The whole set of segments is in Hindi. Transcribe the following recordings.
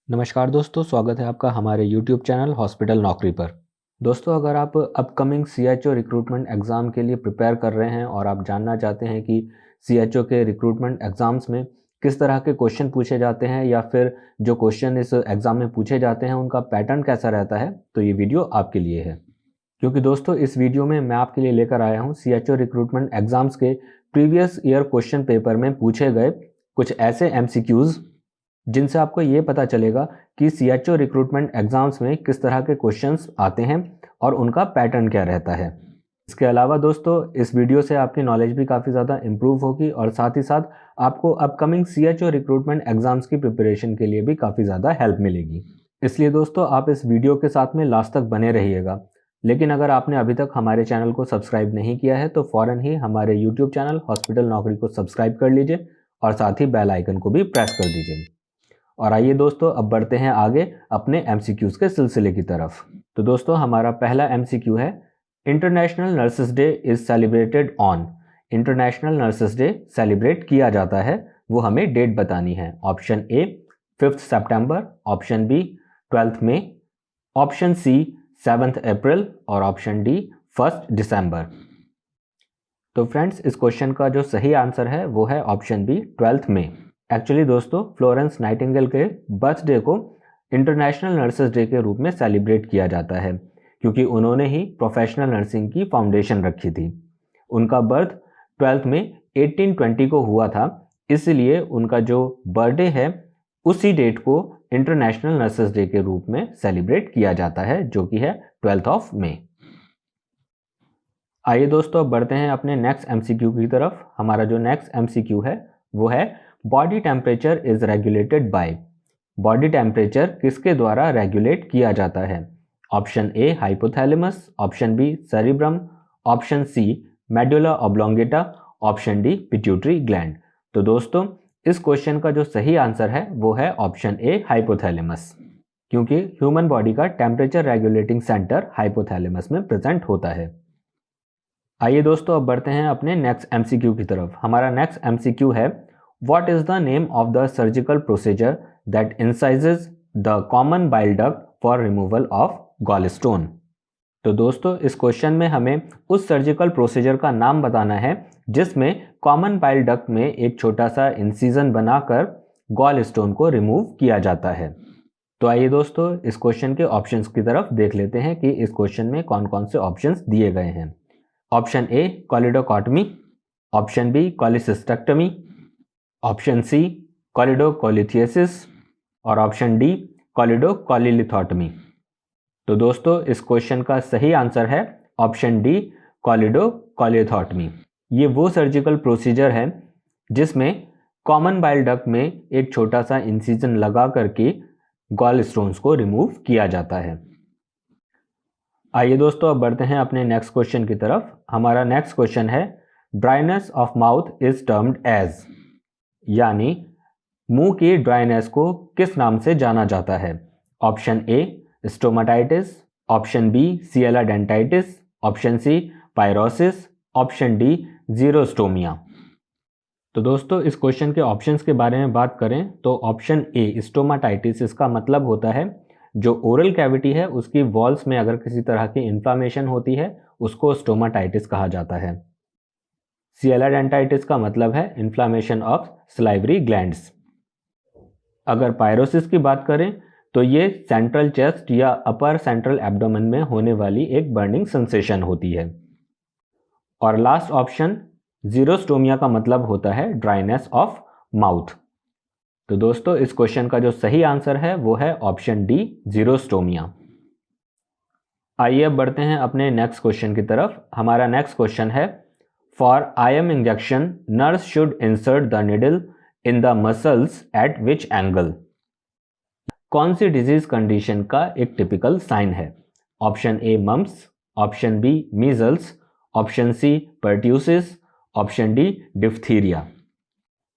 नमस्कार दोस्तों, स्वागत है आपका हमारे YouTube चैनल हॉस्पिटल नौकरी पर। दोस्तों, अगर आप अपकमिंग CHO रिक्रूटमेंट एग्ज़ाम के लिए प्रिपेयर कर रहे हैं और आप जानना चाहते हैं कि CHO के रिक्रूटमेंट एग्ज़ाम्स में किस तरह के क्वेश्चन पूछे जाते हैं या फिर जो क्वेश्चन इस एग्ज़ाम में पूछे जाते हैं उनका पैटर्न कैसा रहता है, तो ये वीडियो आपके लिए है। क्योंकि दोस्तों, इस वीडियो में मैं आपके लिए लेकर आया हूँ CHO रिक्रूटमेंट एग्ज़ाम्स के प्रीवियस ईयर क्वेश्चन पेपर में पूछे गए कुछ ऐसे MCQs जिनसे आपको ये पता चलेगा कि CHO रिक्रूटमेंट एग्ज़ाम्स में किस तरह के क्वेश्चंस आते हैं और उनका पैटर्न क्या रहता है। इसके अलावा दोस्तों, इस वीडियो से आपकी नॉलेज भी काफ़ी ज़्यादा इम्प्रूव होगी और साथ ही साथ आपको अपकमिंग CHO रिक्रूटमेंट एग्ज़ाम्स की प्रिपरेशन के लिए भी काफ़ी ज़्यादा हेल्प मिलेगी। इसलिए दोस्तों, आप इस वीडियो के साथ में लास्ट तक बने रहिएगा। लेकिन अगर आपने अभी तक हमारे चैनल को सब्सक्राइब नहीं किया है तो फ़ौरन ही हमारे YouTube चैनल हॉस्पिटल नौकरी को सब्सक्राइब कर लीजिए और साथ ही बेल आइकन को भी प्रेस कर दीजिए। और आइए दोस्तों, अब बढ़ते हैं आगे अपने MCQs के सिलसिले की तरफ। तो दोस्तों, हमारा पहला MCQ है, international nurses day is celebrated on. International nurses day celebrate किया जाता है, वो हमें डेट बतानी है। ऑप्शन ए 5 सितंबर, ऑप्शन बी 12 मई, ऑप्शन सी 7 अप्रैल और ऑप्शन डी 1 दिसंबर। तो फ्रेंड्स, इस क्वेश्चन का जो सही आंसर है वो है ऑप्शन बी 12 मई। एक्चुअली दोस्तों, फ्लोरेंस नाइटिंगेल के बर्थडे को इंटरनेशनल नर्सेस डे के रूप में सेलिब्रेट किया जाता है क्योंकि उन्होंने ही प्रोफेशनल नर्सिंग की फाउंडेशन रखी थी। उनका बर्थ 12 में 1820 को हुआ था, इसलिए उनका जो बर्थडे है उसी डेट को इंटरनेशनल नर्सेस डे के रूप में सेलिब्रेट किया जाता है, जो कि है 12 मई। आइए दोस्तों, अब बढ़ते हैं अपने नेक्स्ट MCQ की तरफ। हमारा जो नेक्स्ट MCQ है वो है, body temperature is regulated by. Body temperature किसके द्वारा रेगुलेट किया जाता है? Option A hypothalamus, option B cerebrum, option C medulla oblongata, option D pituitary gland. तो दोस्तों, इस क्वेश्चन का जो सही आंसर है वो है ऑप्शन ए हाइपोथैलेमस, क्योंकि ह्यूमन बॉडी का टेम्परेचर रेगुलेटिंग सेंटर हाइपोथैलेमस में प्रेजेंट होता है। आइए दोस्तों, अब बढ़ते हैं अपने नेक्स्ट MCQ की तरफ। हमारा नेक्स्ट MCQ है, what is the name of the surgical procedure that incises the common bile duct for removal of gallstone. तो दोस्तों, इस क्वेश्चन में हमें उस सर्जिकल प्रोसीजर का नाम बताना है जिसमें कॉमन बाइल डक्ट में एक छोटा सा इंसिजन बनाकर गॉल स्टोन को रिमूव किया जाता है। तो आइए दोस्तों, इस क्वेश्चन के ऑप्शंस की तरफ देख लेते हैं कि इस क्वेश्चन में कौन कौन से ऑप्शंस दिए गए हैं। Option A choledochotomy, option B cholecystectomy, option C choledocholithiasis और ऑप्शन डी कॉलिडोकोलिलिथोटमी। तो दोस्तों, इस क्वेश्चन का सही आंसर है ऑप्शन डी कॉलिडोकोलिथोटमी। ये वो सर्जिकल प्रोसीजर है जिसमें कॉमन बाइल डक्ट में एक छोटा सा इंसिजन लगा करके गॉल स्टोन्स को रिमूव किया जाता है। आइए दोस्तों, अब बढ़ते हैं अपने नेक्स्ट क्वेश्चन की तरफ। हमारा नेक्स्ट क्वेश्चन है, dryness of mouth is termed as. यानी मुंह की ड्राइनेस को किस नाम से जाना जाता है? Option A stomatitis, option B sialadenitis, option C pyrosis, option D xerostomia. तो दोस्तों, इस क्वेश्चन के ऑप्शंस के बारे में बात करें तो ऑप्शन ए स्टोमाटाइटिस, इसका मतलब होता है जो ओरल कैविटी है उसकी वॉल्स में अगर किसी तरह की इन्फ्लामेशन होती है उसको स्टोमाटाइटिस कहा जाता है। सिएला डेंटाइटिस का मतलब है इन्फ्लामेशन ऑफ सलाइवरी ग्लैंड्स। अगर पायरोसिस की बात करें तो ये सेंट्रल चेस्ट या अपर सेंट्रल एब्डोमेन में होने वाली एक बर्निंग सेंसेशन होती है। और लास्ट ऑप्शन जीरोस्टोमिया का मतलब होता है ड्राइनेस ऑफ माउथ। तो दोस्तों, इस क्वेश्चन का जो सही आंसर है वो है ऑप्शन डी जीरोस्टोमिया। आइए अब बढ़ते हैं अपने नेक्स्ट क्वेश्चन की तरफ। हमारा नेक्स्ट क्वेश्चन है, for IM injection nurse should insert the needle in the muscles at which angle. कौन सी डिजीज कंडीशन का एक टिपिकल साइन है? Option A mumps, option B measles, option C pertussis, option D diphtheria.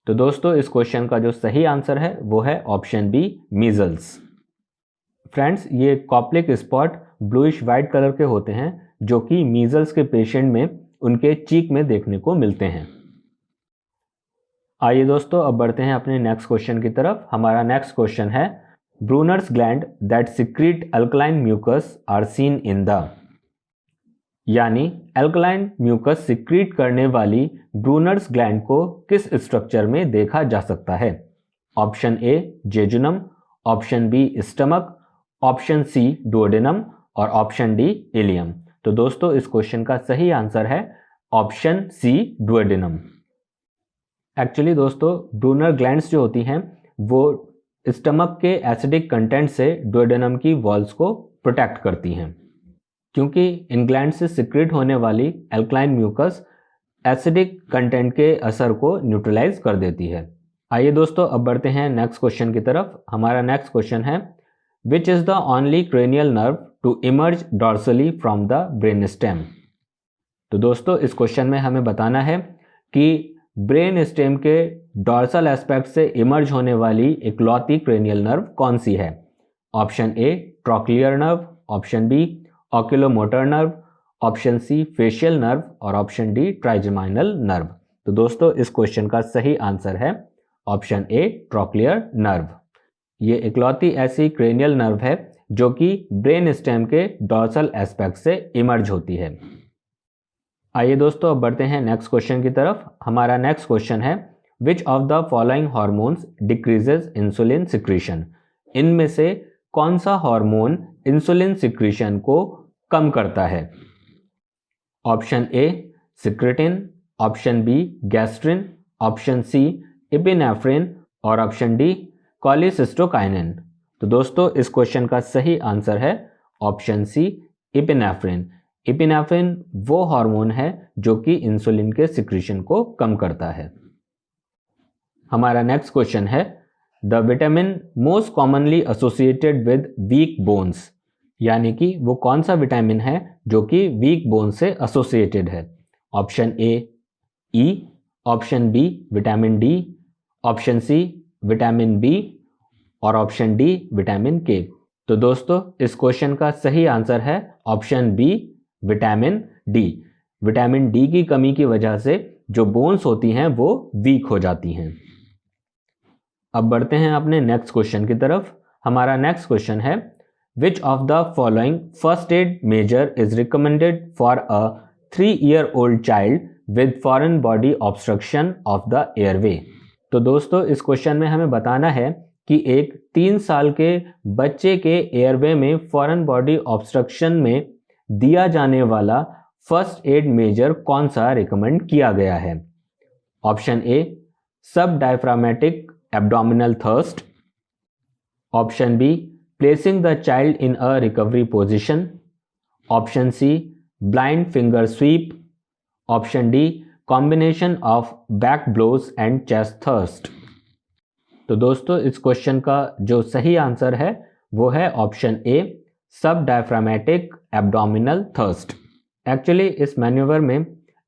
तो दोस्तों, इस क्वेश्चन का जो सही आंसर है वो है ऑप्शन बी मीजल्स। फ्रेंड्स, ये Koplik spot bluish white colour के होते हैं जो कि मीजल्स के पेशेंट में उनके चीक में देखने को मिलते हैं। आइए दोस्तों, अब बढ़ते हैं अपने नेक्स्ट क्वेश्चन की तरफ। हमारा नेक्स्ट क्वेश्चन है, Brunner's gland that secrete alkaline mucus are seen in the, यानी अल्कलाइन म्यूकस सिक्रीट करने वाली ब्रूनर्स ग्लैंड को किस स्ट्रक्चर में देखा जा सकता है? Option A jejunum, option B stomach, option C duodenum और ऑप्शन डी इलियम। तो दोस्तों इस क्वेश्चन का सही आंसर है ऑप्शन सी डुओडेनम। एक्चुअली दोस्तों ब्रूनर ग्लैंड्स जो होती हैं वो स्टमक के एसिडिक कंटेंट से डुओडेनम की वॉल्स को प्रोटेक्ट करती हैं, क्योंकि इन ग्लैंड से सिक्रेट होने वाली अल्कलाइन म्यूकस एसिडिक कंटेंट के असर को न्यूट्रलाइज कर देती है। आइए दोस्तों अब बढ़ते हैं नेक्स्ट क्वेश्चन की तरफ। हमारा नेक्स्ट क्वेश्चन है which is the only cranial nerve to emerge dorsally from the brain stem. तो दोस्तों इस क्वेश्चन में हमें बताना है कि ब्रेन स्टेम के डॉर्सल एस्पेक्ट से इमर्ज होने वाली इकलौती क्रेनियल नर्व कौन सी है? Option A trochlear nerve, option B oculomotor nerve, option C facial nerve और ऑप्शन डी ट्राइजेमाइनल नर्व। तो दोस्तों इस क्वेश्चन का सही आंसर है ऑप्शन ए ट्रॉक्लियर नर्व। ये इकलौती ऐसी क्रेनियल नर्व है जो कि ब्रेन स्टेम के डॉर्सल एस्पेक्ट से इमर्ज होती है। आइए दोस्तों अब बढ़ते हैं नेक्स्ट क्वेश्चन की तरफ। हमारा नेक्स्ट क्वेश्चन है which of the following hormones decreases insulin secretion. इनमें से कौन सा हार्मोन इंसुलिन सिक्रीशन को कम करता है? Option A secretin, option B gastrin, option C epinephrine और ऑप्शन डी कोलिसिस्टोकाइनिन। तो दोस्तों इस क्वेश्चन का सही आंसर है ऑप्शन सी एपिनेफ्रिन। एपिनेफ्रिन वो हार्मोन है जो कि इंसुलिन के सिक्रीशन को कम करता है। हमारा नेक्स्ट क्वेश्चन है the vitamin most commonly associated with weak bones, यानी कि वो कौन सा विटामिन है जो कि वीक बोन से एसोसिएटेड है? Option A E, option B vitamin D, option C vitamin B और ऑप्शन डी विटामिन के। तो दोस्तों इस क्वेश्चन का सही आंसर है option B vitamin D. Vitamin D की कमी की वजह से जो बोन्स होती हैं वो वीक हो जाती हैं। अब बढ़ते हैं अपने नेक्स्ट क्वेश्चन की तरफ। हमारा नेक्स्ट क्वेश्चन है which of the following first aid measure is recommended for a 3-year-old child with foreign body obstruction of the airway. तो दोस्तों इस क्वेश्चन में हमें बताना है कि एक 3 साल के बच्चे के एयरवे में फॉरेन बॉडी ऑब्स्ट्रक्शन में दिया जाने वाला फर्स्ट एड मेजर कौन सा रिकमेंड किया गया है? Option A sub diaphragmatic abdominal thrust, option B placing the child in a recovery position, option C blind finger sweep, option D combination of back blows and chest thrust. तो दोस्तों इस क्वेश्चन का जो सही आंसर है वो है option A sub diaphragmatic abdominal thirst. Actually इस मैन्यूवर में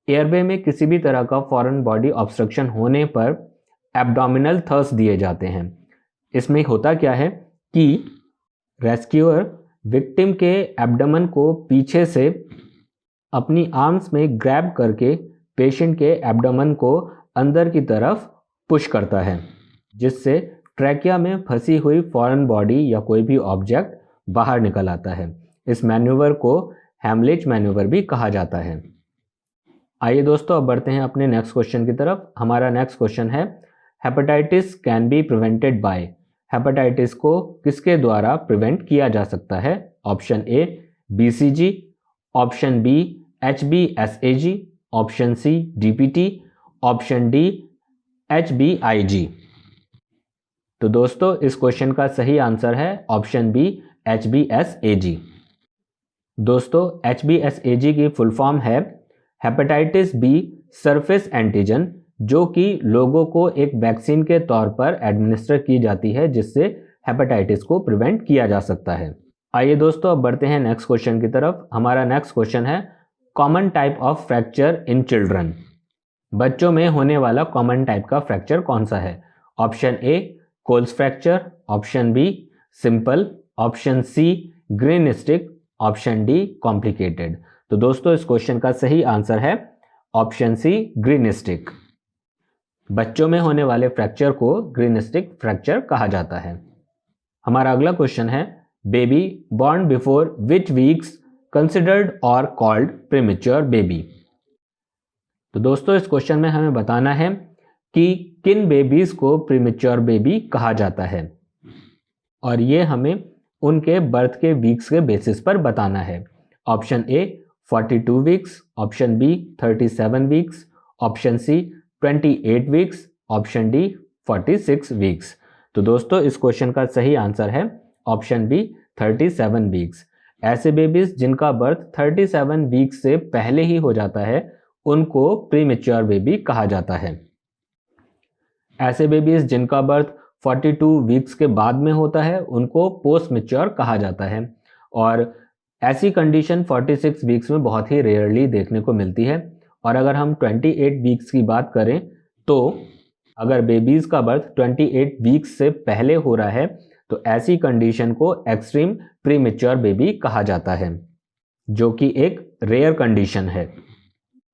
एयरवे में किसी भी तरह का फॉरेन बॉडी ऑब्स्ट्रक्शन होने पर एब्डोमिनल थर्स्ट दिए जाते हैं। इसमें होता क्या है कि रेस्क्यूअर विक्टिम के एब्डोमेन को पीछे से अपनी आर्म्स में ग्रैब करके पेशेंट के एब्डोमेन को अंदर की तरफ पुश करता है, जिससे ट्रैकिया में फंसी हुई फॉरेन बॉडी या कोई भी ऑब्जेक्ट बाहर निकल आता है। इस मैन्यूवर को हैमलिच मैन्यूवर भी कहा जाता है। आइए दोस्तों अब बढ़ते हैं अपने नेक्स्ट क्वेश्चन की तरफ। हमारा नेक्स्ट क्वेश्चन है hepatitis can be prevented by. Hepatitis को किसके द्वारा प्रिवेंट किया जा सकता है? Option A BCG, option B HBsAg, option C DPT, option D HBIG। तो दोस्तों इस क्वेश्चन का सही आंसर है ऑप्शन बी HBsAg। दोस्तों HBsAg की फुल फॉर्म है हेपेटाइटिस बी सरफेस एंटीजन, जो कि लोगों को एक वैक्सीन के तौर पर एडमिनिस्टर की जाती है, जिससे हेपेटाइटिस को प्रिवेंट किया जा सकता है। आइए दोस्तों अब बढ़ते हैं नेक्स्ट क्वेश्चन की तरफ। हमारा नेक्स्ट क्वेश्चन है common type of fracture in children. बच्चों में होने वाला कॉमन टाइप का फ्रैक्चर कौन सा है? Option A Colles' fracture, option B simple, option C greenstick, option D complicated. तो दोस्तों इस क्वेश्चन का सही आंसर है ऑप्शन सी ग्रीन स्टिक। बच्चों में होने वाले फ्रैक्चर को ग्रीन स्टिक फ्रैक्चर कहा जाता है। हमारा अगला क्वेश्चन है, baby born before which weeks considered और कॉल्ड प्रीमेच्योर बेबी। तो दोस्तों इस क्वेश्चन में हमें बताना है कि किन बेबीज को प्रीमेच्योर बेबी कहा जाता है, और ये हमें उनके बर्थ के वीक्स के बेसिस पर बताना है। Option A 42 weeks, option B 37 weeks, option C 28 weeks, option D 46 weeks. तो दोस्तों इस क्वेश्चन का सही आंसर है ऑप्शन बी 37 वीक्स। ऐसे बेबीज जिनका बर्थ 37 वीक्स से पहले ही हो जाता है उनको प्रीमेच्योर बेबी कहा जाता है। ऐसे बेबीज जिनका बर्थ 42 वीक्स के बाद में होता है उनको पोस्ट मैच्योर कहा जाता है, और ऐसी कंडीशन 46 वीक्स में बहुत ही रेयरली देखने को मिलती है। और अगर हम 28 वीक्स की बात करें तो अगर बेबीज का बर्थ 28 वीक्स से पहले हो रहा है तो ऐसी कंडीशन को एक्सट्रीम प्रीमेच्योर बेबी कहा जाता है, जो कि एक रेयर कंडीशन है।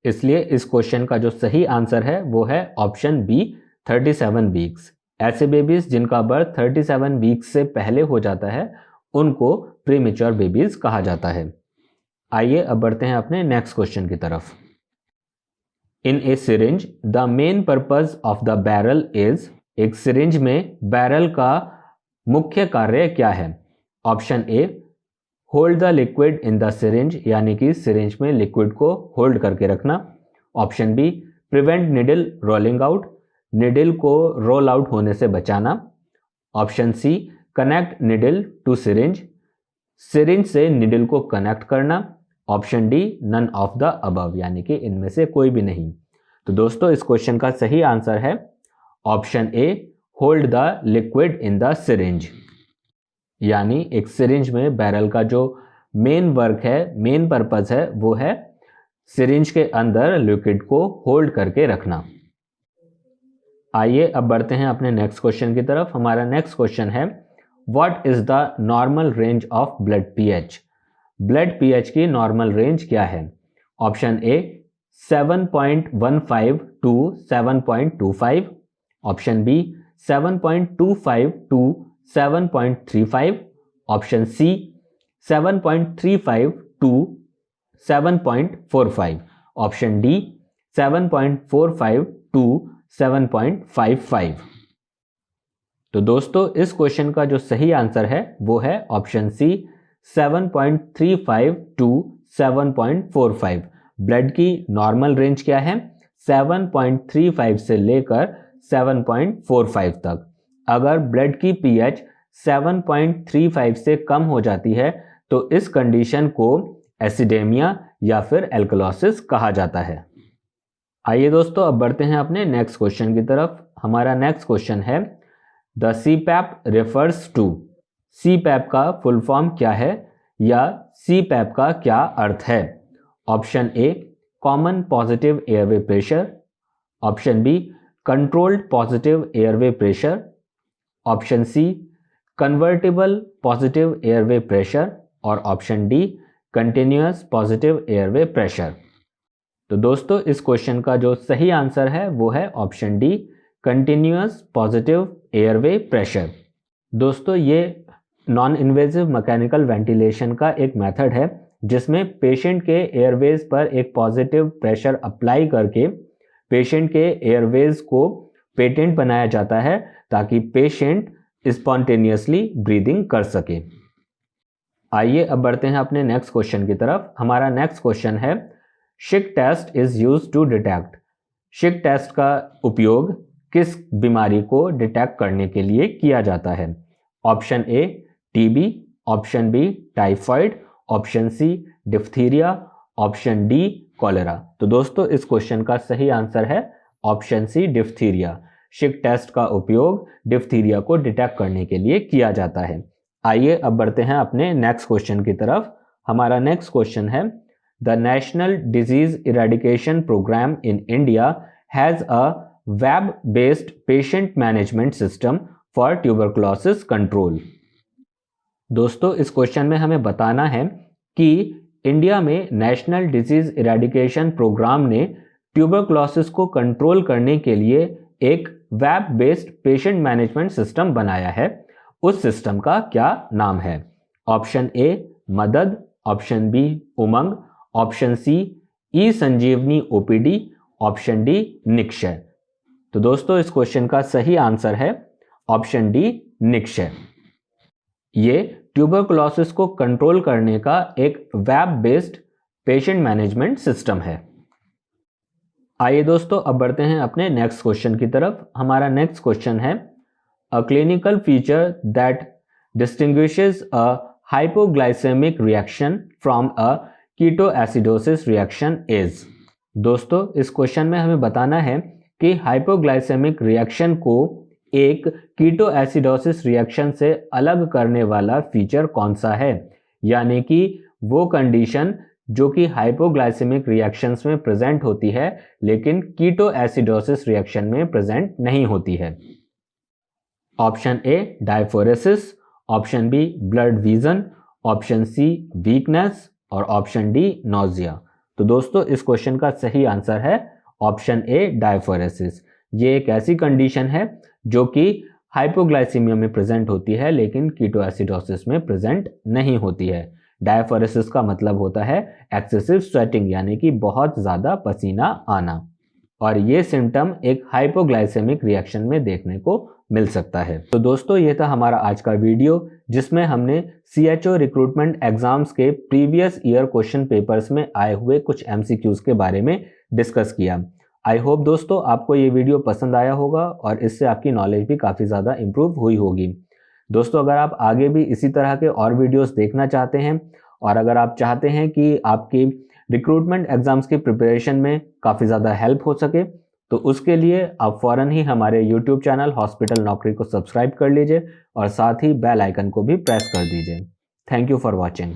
इसलिए इस क्वेश्चन का जो सही आंसर है वो है ऑप्शन बी 37 वीक्स। ऐसे बेबीज जिनका बर्थ 37 वीक्स से पहले हो जाता है उनको प्रीमेच्योर बेबीज कहा जाता है। आइए अब बढ़ते हैं अपने नेक्स्ट क्वेश्चन की तरफ। In a syringe the main purpose of the barrel is, एक सिरिंज में बैरल का मुख्य कार्य क्या है? Option A hold the liquid in the syringe, यानी कि सिरिंज में लिक्विड को होल्ड करके रखना। Option B prevent needle rolling out, needle को रोल आउट होने से बचाना। Option C connect needle to syringe, syringe से निडल को कनेक्ट करना। Option D none of the above, यानी कि इनमें से कोई भी नहीं। तो दोस्तों इस क्वेश्चन का सही आंसर है option A hold the liquid in the syringe, यानी एक सिरिंज में बैरल का जो मेन वर्क है, मेन पर्पस है, वो है सिरिंज के अंदर लिक्विड को होल्ड करके रखना। आइए अब बढ़ते हैं अपने नेक्स्ट क्वेश्चन की तरफ। हमारा नेक्स्ट क्वेश्चन है what is the normal range of blood pH? Blood pH की नॉर्मल रेंज क्या है? Option A 7.15 to 7.25, option B 7.25 to 7.35, option C 7.35 to 7.45, option D 7.45 to 7.55। तो दोस्तों इस क्वेश्चन का जो सही आंसर है वो है ऑप्शन सी 7.35 टू 7.45। ब्लड की नॉर्मल रेंज क्या है? 7.35 से लेकर 7.45 तक। अगर ब्लड की पीएच 7.35 से कम हो जाती है तो इस कंडीशन को एसिडेमिया या फिर एल्कलोसिस कहा जाता है। आइए दोस्तों अब बढ़ते हैं अपने नेक्स्ट क्वेश्चन की तरफ। हमारा नेक्स्ट क्वेश्चन है the CPAP refers to, CPAP का फुल फॉर्म क्या है या सीपैप का क्या अर्थ है? Option A common positive airway pressure, option B controlled positive airway pressure, option C convertible positive airway pressure, और option D continuous positive airway pressure. तो दोस्तों इस क्वेश्चन का जो सही आंसर है वो है option D continuous positive airway pressure. दोस्तों ये नॉन इन्वेजिव मैकेनिकल वेंटिलेशन का एक मेथड है जिसमें पेशेंट के एयरवेज पर एक पॉजिटिव प्रेशर अप्लाई करके पेशेंट के एयरवेज को पेटेंट बनाया जाता है ताकि पेशेंट स्पॉन्टेनियसली ब्रीदिंग कर सके। आइए अब बढ़ते हैं अपने नेक्स्ट क्वेश्चन की तरफ। हमारा नेक्स्ट क्वेश्चन है Schick test is used to detect, Schick test का उपयोग किस बीमारी को डिटेक्ट करने के लिए किया जाता है? Option A TB, option B typhoid, option C diphtheria, option D cholera. तो दोस्तों इस क्वेश्चन का सही आंसर है option C diphtheria. Schick test का उपयोग डिफ्थीरिया को डिटेक्ट करने के लिए किया जाता है। आइए अब बढ़ते हैं अपने नेक्स्ट क्वेश्चन की तरफ। हमारा नेक्स्ट क्वेश्चन है the national disease eradication programme in India has a web based patient management system for tuberculosis control. दोस्तों इस क्वेश्चन में हमें बताना है कि इंडिया में नेशनल डिजीज इरेडिकेशन प्रोग्राम ने ट्यूबरकुलोसिस को कंट्रोल करने के लिए एक web based patient management system बनाया है, उस सिस्टम का क्या नाम है? ऑप्शन ए मदद, ऑप्शन बी उमंग, ऑप्शन सी ई संजीवनी ओपीडी, ऑप्शन डी निक्षय। तो दोस्तों इस क्वेश्चन का सही आंसर है ऑप्शन डी निक्षय। ये ट्यूबरकुलोसिस को कंट्रोल करने का एक web based patient management system है। आइए दोस्तों अब बढ़ते हैं अपने नेक्स्ट क्वेश्चन की तरफ। हमारा नेक्स्ट क्वेश्चन है a clinical feature that distinguishes a hypoglycaemic reaction from a ketoacidosis reaction is. दोस्तों इस क्वेश्चन में हमें बताना है कि हाइपोग्लाइसेमिक रिएक्शन को एक कीटोएसिडोसिस रिएक्शन से अलग करने वाला फीचर कौन सा है, यानी कि वो कंडीशन जो कि हाइपोग्लाइसेमिक रिएक्शंस में प्रेजेंट होती है लेकिन कीटोएसिडोसिस रिएक्शन में प्रेजेंट नहीं होती है। Option A diaphoresis, option B blood vision, option C weakness और ऑप्शन डी नोजिया। तो दोस्तों इस क्वेश्चन का सही आंसर है ऑप्शन ए डायफोरेसिस। ये एक ऐसी कंडीशन है जो कि हाइपोग्लाइसीमिया में प्रेजेंट होती है लेकिन कीटोएसिडोसिस में प्रेजेंट नहीं होती है। डायफोरेसिस का मतलब होता है एक्सेसिव स्वेटिंग, यानी कि बहुत ज़्यादा पसीना आना, और ये सिम्टम एक हाइपोग्लाइसेमिक रिएक्शन में देखने को मिल सकता है। तो दोस्तों ये था हमारा आज का वीडियो जिसमें हमने CHO रिक्रूटमेंट एग्जाम्स के प्रीवियस ईयर क्वेश्चन पेपर्स में आए हुए कुछ MCQs के बारे में डिस्कस किया। आई होप दोस्तों आपको ये वीडियो पसंद आया होगा और इससे आपकी नॉलेज भी काफ़ी ज़्यादा इम्प्रूव हुई होगी। दोस्तों अगर आप आगे भी इसी तरह के और वीडियोस देखना चाहते हैं और अगर आप चाहते हैं कि आपकी रिक्रूटमेंट एग्जाम्स की प्रिपरेशन में काफ़ी ज़्यादा हेल्प हो सके तो उसके लिए आप फ़ौरन ही हमारे YouTube चैनल हॉस्पिटल नौकरी को सब्सक्राइब कर लीजिए और साथ ही बेल आइकन को भी प्रेस कर दीजिए। Thank you for watching.